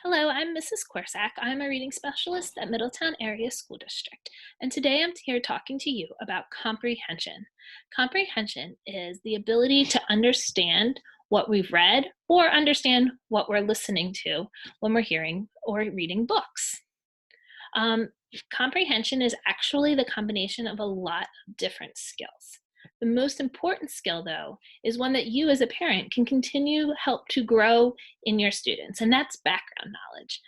Hello, I'm Mrs. Corsack. I'm a reading specialist at Middletown Area School District, and today I'm here talking to you about comprehension. Comprehension is the ability to understand what we've read or understand what we're listening to when we're hearing or reading books. Um, Comprehension is actually the combination of a lot of different skills. The most important skill, though, is one that you as a parent can continue help to grow in your students, and that's background knowledge.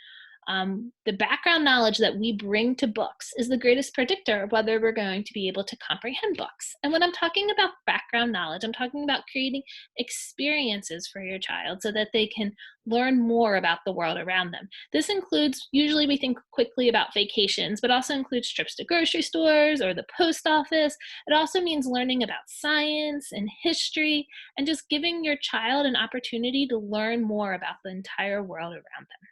The background knowledge that we bring to books is the greatest predictor of whether we're going to be able to comprehend books. And when I'm talking about background knowledge, I'm talking about creating experiences for your child so that they can learn more about the world around them. This includes, usually we think quickly about vacations, but also includes trips to grocery stores or the post office. It also means learning about science and history and just giving your child an opportunity to learn more about the entire world around them.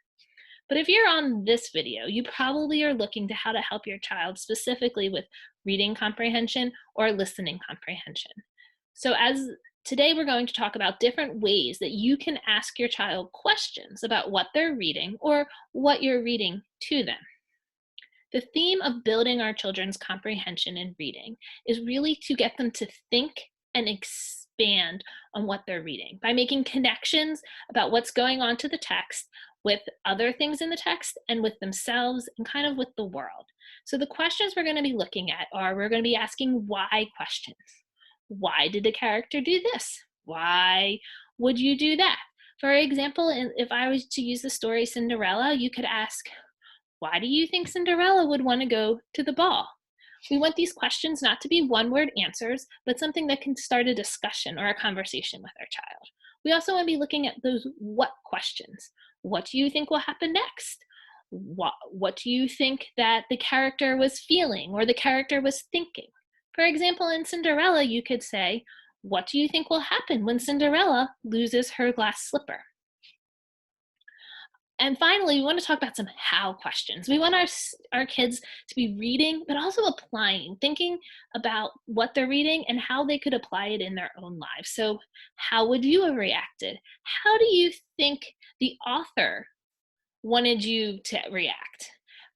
But if you're on this video, you probably are looking to how to help your child specifically with reading comprehension or listening comprehension. So as today we're going to talk about different ways that you can ask your child questions about what they're reading or what you're reading to them. The theme of building our children's comprehension in reading is really to get them to think and expand on what they're reading by making connections about what's going on to the text with other things in the text and with themselves and kind of with the world. So the questions we're going to be looking at are we're going to be asking why questions. Why did the character do this? Why would you do that? For example, if I was to use the story Cinderella, you could ask, why do you think Cinderella would want to go to the ball? We want these questions not to be one word answers, but something that can start a discussion or a conversation with our child. We also want to be looking at those what questions. What do you think will happen next? What do you think that the character was feeling or the character was thinking? For example, in Cinderella, you could say, what do you think will happen when Cinderella loses her glass slipper? And finally, we want to talk about some how questions. We want our kids to be reading, but also applying, thinking about what they're reading and how they could apply it in their own lives. So, how would you have reacted? How do you think the author wanted you to react?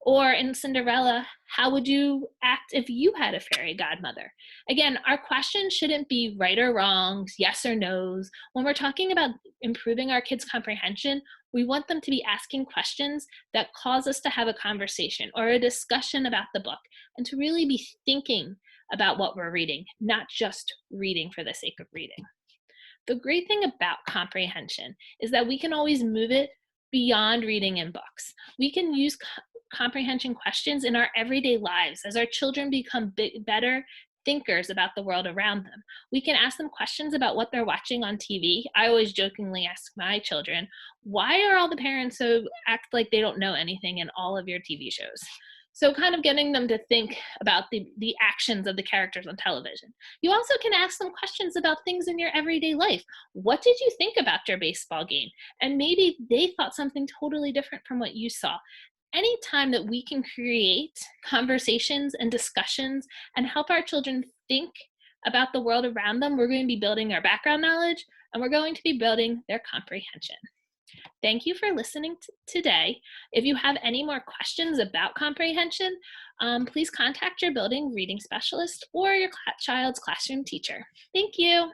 Or in Cinderella, how would you act if you had a fairy godmother? Again, our questions shouldn't be right or wrong, yes or no's. When we're talking about improving our kids' comprehension, we want them to be asking questions that cause us to have a conversation or a discussion about the book and to really be thinking about what we're reading, not just reading for the sake of reading. The great thing about comprehension is that we can always move it beyond reading in books. We can use comprehension questions in our everyday lives as our children become better thinkers about the world around them. We can ask them questions about what they're watching on TV. I always jokingly ask my children, why are all the parents so act like they don't know anything in all of your TV shows? So kind of getting them to think about the actions of the characters on television. You also can ask them questions about things in your everyday life. What did you think about your baseball game? And maybe they thought something totally different from what you saw. Anytime that we can create conversations and discussions and help our children think about the world around them, we're going to be building our background knowledge and we're going to be building their comprehension. Thank you for listening today. If you have any more questions about comprehension, please contact your building reading specialist or your child's classroom teacher. Thank you.